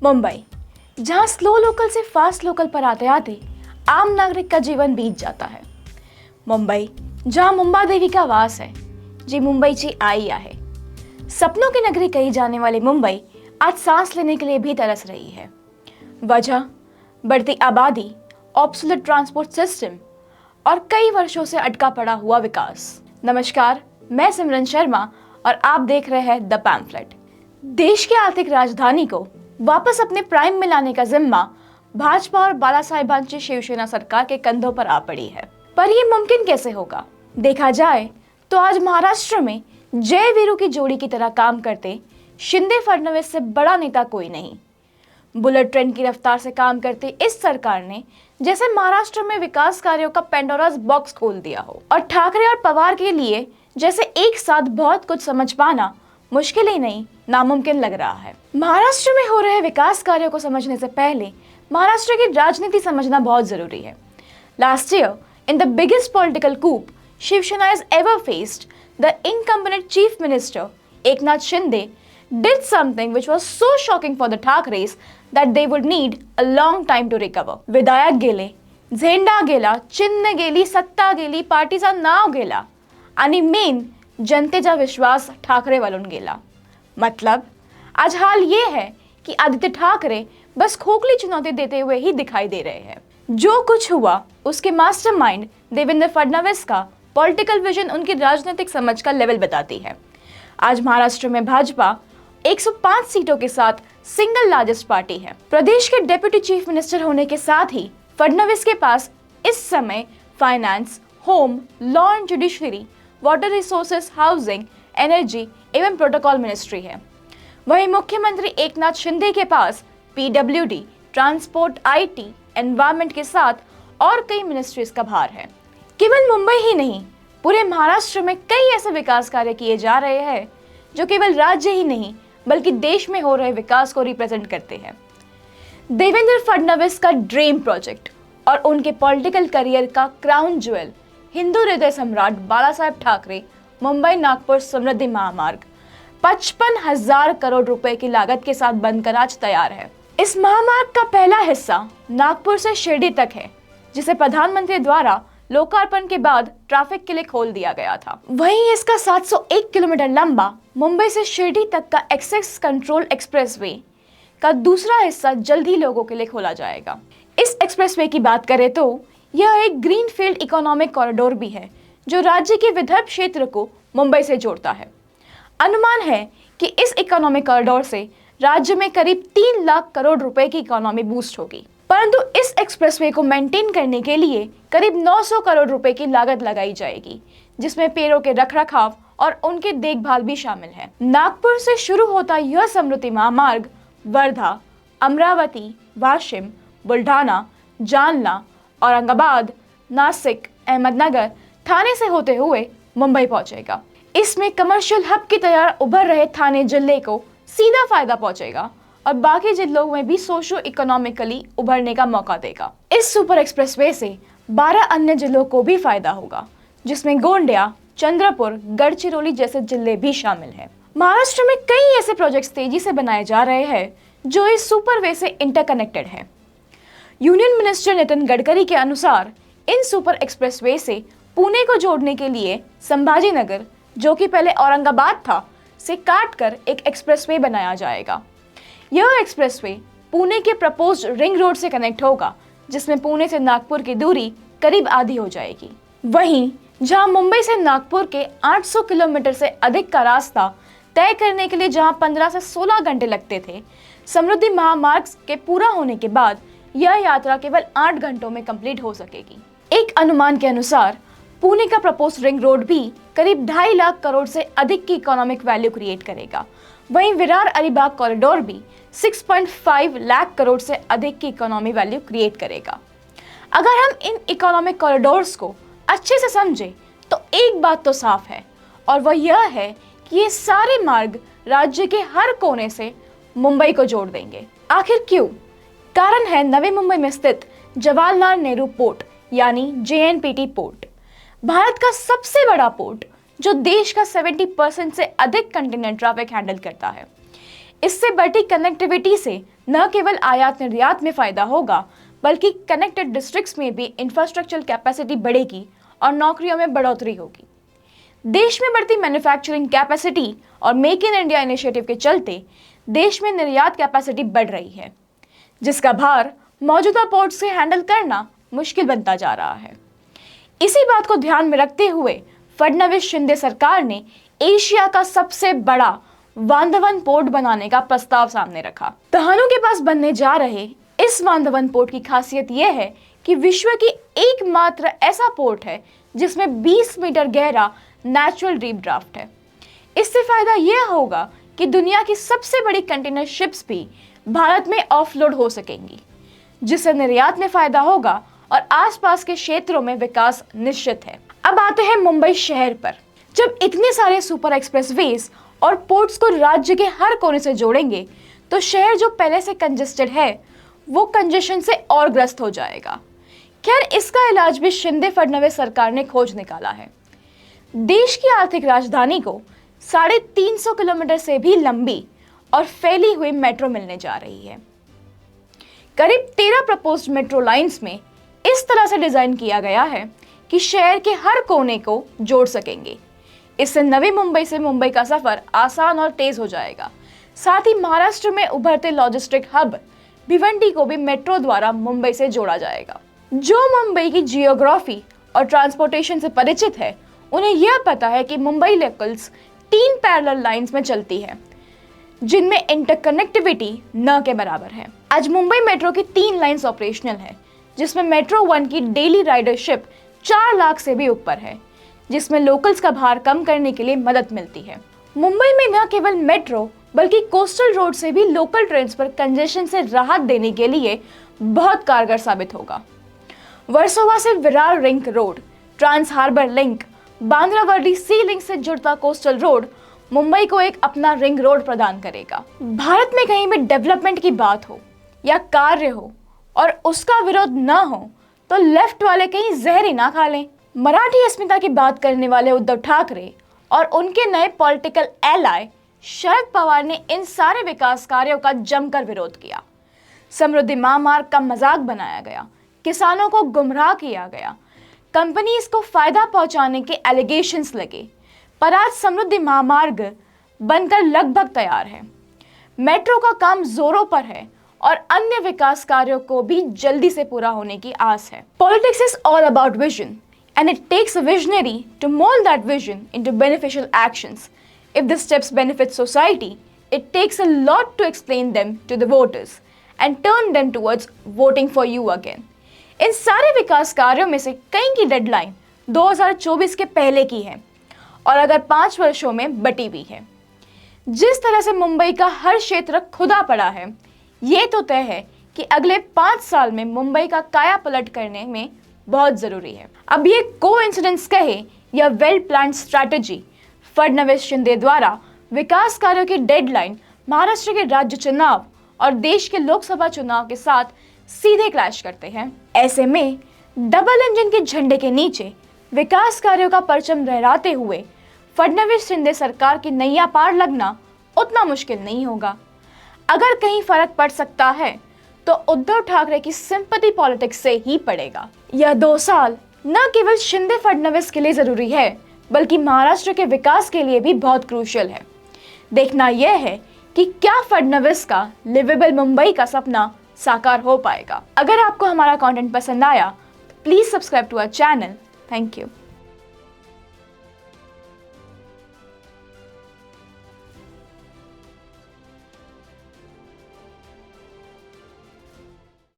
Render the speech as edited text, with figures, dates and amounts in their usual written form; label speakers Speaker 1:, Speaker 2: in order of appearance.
Speaker 1: मुंबई, जहां slow local से fast local पर आते आते आम नागरिक का जीवन बीत जाता है। मुंबई, जहां मुंबा देवी का वास है, जी मुंबईची आई आहे। सपनों की नगरी कही जाने वाली मुंबई आज सांस लेने के लिए भी तरस रही है। वजह बढ़ती आबादी, ऑब्सोलेट ट्रांसपोर्ट सिस्टम और कई वर्षों से अटका पड़ा हुआ विकास। नमस्कार, मैं सिमरन शर्मा और आप देख रहे हैं द पैम्फलेट। देश की आर्थिक राजधानी को वापस अपने प्राइम में लाने का जिम्मा भाजपा और बालासाहेबांची शिवसेना सरकार के कंधों पर आ पड़ी है। पर यह मुमकिन कैसे होगा? देखा जाए तो आज महाराष्ट्र में जय वीरू की जोड़ी की तरह काम करते शिंदे फडणवीस से बड़ा नेता कोई नहीं। बुलेट ट्रेन की रफ्तार से काम करती इस सरकार ने जैसे महाराष्ट्र में विकास कार्यों का पेंडोरास बॉक्स खोल दिया हो, और ठाकरे और पवार के लिए जैसे एक साथ बहुत कुछ समझ पाना मुश्किल ही नहीं, नामुमकिन लग रहा है। महाराष्ट्र में हो रहे विकास कार्यों को समझने से पहले महाराष्ट्र की राजनीति समझना बहुत जरूरी है। Last year, in the biggest political coup Shiv Sena has ever faced, the incumbent chief minister Eknath Shinde did something which was so shocking for the Thakres that they would need a long time to recover. विधायक गेले, झेंडा गेला, चिन्ह गेली, सत्ता गेली, पार्टीचा नाव गेला आणि मेन जनतेचा विश्वास ठाकरेवालून गेला। मतलब आज हाल ये है कि आदित्य ठाकरे बस खोखली चुनौती देते हुए ही दिखाई दे रहे हैं। जो कुछ हुआ उसके मास्टरमाइंड देवेंद्र फडणवीस का पॉलिटिकल विजन उनकी राजनीतिक समझ का लेवल बताती है। आज महाराष्ट्र में भाजपा 105 सीटों के साथ सिंगल लार्जेस्ट पार्टी है। प्रदेश के डेप्यूटी चीफ मिनिस्टर होने के साथ ही फडणवीस के पास इस समय finance, home, law and judiciary, water resources, housing, energy एवं प्रोटोकॉल मिनिस्ट्री है। वहीं मुख्यमंत्री एकनाथ शिंदे के पास पीडब्ल्यूडी, ट्रांसपोर्ट, आईटी, एनवायरमेंट के साथ और कई मिनिस्ट्रीज का भार है। केवल मुंबई ही नहीं, पूरे महाराष्ट्र में कई ऐसे विकास कार्य किए जा रहे हैं जो केवल राज्य ही नहीं बल्कि देश में हो रहे विकास को रिप्रेजेंट करते हैं। देवेंद्र फडणवीस का ड्रीम प्रोजेक्ट और उनके पॉलिटिकल करियर का क्राउन ज्वेल हिंदू हृदय सम्राट बाला साहेब ठाकरे मुंबई नागपुर समृद्धि महामार्ग 55,000 करोड़ रुपए की लागत के साथ बनकर आज तैयार है। इस महामार्ग का पहला हिस्सा नागपुर से शिरडी तक है, जिसे प्रधानमंत्री द्वारा लोकार्पण के बाद ट्रैफिक के लिए खोल दिया गया था। वहीं इसका 701 किलोमीटर लंबा मुंबई से शिरडी तक का एक्सेस कंट्रोल एक्सप्रेसवे का दूसरा हिस्सा जल्द ही लोगों के लिए खोला जाएगा। इस एक्सप्रेसवे की बात करें तो यह एक ग्रीनफील्ड इकोनॉमिक कॉरिडोर भी है जो राज्य के विदर्भ क्षेत्र को मुंबई से जोड़ता है। अनुमान है कि इस इकोनॉमिक कॉरिडोर से राज्य में करीब 3 लाख करोड़ रुपए की इकोनॉमी बूस्ट होगी। परंतु इस एक्सप्रेसवे को मेंटेन करने के लिए करीब 900 करोड़ रुपए की लागत लगाई जाएगी, जिसमें पेड़ों के रखरखाव और उनके देखभाल भी शामिल है। नागपुर से शुरू होता यह समृद्धि महामार्ग वर्धा, अमरावती, वाशिम, बुल्ढाना, जालना, औरंगाबाद, नासिक, अहमदनगर, थाने से होते हुए मुंबई पहुंचेगा। इसमें कमर्शियल हब की तरह उभर रहे थाने जिले को सीधा फायदा पहुंचेगा और बाकी जिलों में भी सोशो इकोनॉमिकली उभरने का मौका देगा। इस सुपर एक्सप्रेसवे से 12 अन्य जिलों को भी फायदा होगा, जिसमें गोंडिया, चंद्रपुर, गढ़चिरौली जैसे जिले भी शामिल हैं। महाराष्ट्र में कई ऐसे प्रोजेक्ट्स तेजी से बनाए जा रहे हैं जो इस सुपरवे से इंटरकनेक्टेड है। यूनियन मिनिस्टर नितिन गडकरी के अनुसार इन सुपर एक्सप्रेसवे से पुणे को जोड़ने के लिए संभाजीनगर, जो कि पहले औरंगाबाद था, से काटकर एक एक्सप्रेसवे बनाया जाएगा। यह एक्सप्रेसवे पुणे के प्रपोज्ड रिंग रोड से कनेक्ट होगा, जिसमें पुणे से नागपुर की दूरी करीब आधी हो जाएगी। वहीं जहां मुंबई से नागपुर के 800 किलोमीटर से अधिक का रास्ता तय करने के लिए जहां 15 से 16 घंटे लगते थे, समृद्धि महामार्ग के पूरा होने के बाद यह यात्रा केवल 8 घंटों में कंप्लीट हो सकेगी। एक अनुमान के अनुसार पुणे का प्रपोज्ड रिंग रोड भी करीब 2.5 लाख करोड़ से अधिक की इकोनॉमिक वैल्यू क्रिएट करेगा। वहीं विरार अलीबाग कॉरिडोर भी 6.5 लाख करोड़ से अधिक की इकोनॉमी वैल्यू क्रिएट करेगा। अगर हम इन इकोनॉमिक कॉरिडोर्स को अच्छे से समझें तो एक बात तो साफ है, और वह यह है कि ये सारे मार्ग राज्य के हर कोने से मुंबई को जोड़ देंगे। आखिर क्यों? कारण है नवी मुंबई में स्थित जवाहरलाल नेहरू पोर्ट यानी JNPT पोर्ट। भारत का सबसे बड़ा पोर्ट जो देश का 70% से अधिक कंटेनर ट्रैफिक हैंडल करता है। इससे बढ़ती कनेक्टिविटी से न केवल आयात निर्यात में फायदा होगा, बल्कि कनेक्टेड डिस्ट्रिक्ट्स में भी इंफ्रास्ट्रक्चरल कैपेसिटी बढ़ेगी और नौकरियों में बढ़ोतरी होगी। देश में बढ़ती मैन्युफैक्चरिंग कैपेसिटी और मेक इन इंडिया इनिशिएटिव के चलते देश में निर्यात कैपेसिटी बढ़ रही है, जिसका भार मौजूदा पोर्ट से हैंडल करना मुश्किल बनता जा रहा है। इसी बात को ध्यान में रखते हुए फडणवीस शिंदे सरकार ने एशिया का सबसे बड़ा वांदवन पोर्ट बनाने का प्रस्ताव सामने रखा। तहानों के पास बनने जा रहे इस वांदवन पोर्ट की खासियत यह है कि विश्व की एकमात्र ऐसा पोर्ट है जिसमें 20 मीटर गहरा नेचुरल डीप ड्राफ्ट है। इससे फायदा यह होगा कि दुनिया की सबसे बड़ी कंटेनर शिप्स भी भारत में ऑफलोड हो सकेंगी, जिससे निर्यात में फायदा होगा और आसपास के क्षेत्रों में विकास निश्चित है। अब आते हैं मुंबई शहर पर। जब इतने सारे सुपर एक्सप्रेसवेज और पोर्ट्स को राज्य के हर कोने से जोड़ेंगे तो शहर जो पहले से कंजेस्टेड है वो कंजेशन से और ग्रस्त हो जाएगा। खैर, इसका इलाज भी शिंदे फडणवीस सरकार ने खोज निकाला है। देश की आर्थिक राजधानी को 350 किलोमीटर से भी लंबी और फैली हुई मेट्रो मिलने जा रही है। करीब 13 प्रपोज्ड मेट्रो लाइंस में इस तरह से डिजाइन किया गया है कि शहर के हर कोने को जोड़ सकेंगे। इससे नवी मुंबई से मुंबई का सफर आसान और तेज हो जाएगा। साथ ही महाराष्ट्र में उभरते लॉजिस्टिक हब भिवंडी को भी मेट्रो द्वारा मुंबई से जोड़ा जाएगा। जो मुंबई की जियोग्राफी और ट्रांसपोर्टेशन से परिचित है, उन्हें यह पता है कि मुंबई लोकल्स 3 पैरेलल लाइंस में चलती है, जिनमें इंटरकनेक्टिविटी न के बराबर है। आज मुंबई मेट्रो की 3 लाइंस ऑपरेशनल है, जिसमें मेट्रो 1 की डेली राइडरशिप 4 लाख से भी ऊपर है, जिसमें लोकल्स का भार कम करने के लिए मदद मिलती है। मुंबई में न केवल मेट्रो बल्कि कोस्टल रोड से भी लोकल ट्रेन्स पर कंजेशन से राहत देने के लिए बहुत कारगर साबित होगा। वर्सोवा से Virar ring road, trans harbour link, Bandra Worli sea link से जुड़ता कोस्टल रोड मुंबई को एक अपना रिंग रोड प्रदान करेगा। भारत में कहीं भी डेवलपमेंट की बात हो या कार्य हो और उसका विरोध ना हो तो लेफ्ट वाले कहीं जहर ही ना खा लें। मराठी अस्मिता की बात करने वाले उद्धव ठाकरे और उनके नए पॉलिटिकल एलाय शरद पवार ने इन सारे विकास कार्यों का जमकर विरोध किया। समृद्धि महामार्ग का मजाक बनाया गया, किसानों को गुमराह किया गया, कंपनीज को फायदा पहुंचाने के एलिगेशंस लगे, पर आज समृद्धि महामार्ग बनकर लगभग तैयार है। मेट्रो का काम जोरों पर है और अन्य विकास कार्यों को भी जल्दी से पूरा होने की आस है। Politics is all about vision and it takes a visionary to mold that vision into beneficial actions. If the steps benefit society, it takes a lot to explain them to the voters and turn them towards voting for you again. इन सारे विकास कार्यों में से कई की deadline 2024 के पहले की है और अगर 5 वर्षों में बटी हुई है। जिस तरह से मुंबई का हर क्षेत्र खुदा पड़ा है, ये तो तय है कि अगले 5 साल में मुंबई का काया पलट करने में बहुत जरूरी है। अब ये कोइंसिडेंस कहे या well planned strategy, Fadnavis Shinde द्वारा विकास कार्यों की डेडलाइन महाराष्ट्र के राज्य चुनाव और देश के लोकसभा चुनाव के साथ सीधे क्लैश करते हैं। ऐसे में डबल इंजन के झंडे के नीचे विकास कार्यों का परचम लहराते हुए फडणवीस शिंदे सरकार की नैया पार लगना उतना मुश्किल नहीं होगा। अगर कहीं फर्क पड़ सकता है तो उद्धव ठाकरे की सिंपैथी पॉलिटिक्स से ही पड़ेगा। यह 2 साल न केवल शिंदे फडणवीस के लिए जरूरी है, बल्कि महाराष्ट्र के विकास के लिए भी बहुत क्रूशियल है। देखना यह है कि क्या फडणवीस का लिवेबल मुंबई का सपना साकार हो पाएगा। अगर आपको हमारा कंटेंट पसंद आया तो please subscribe to our channel. Thank you.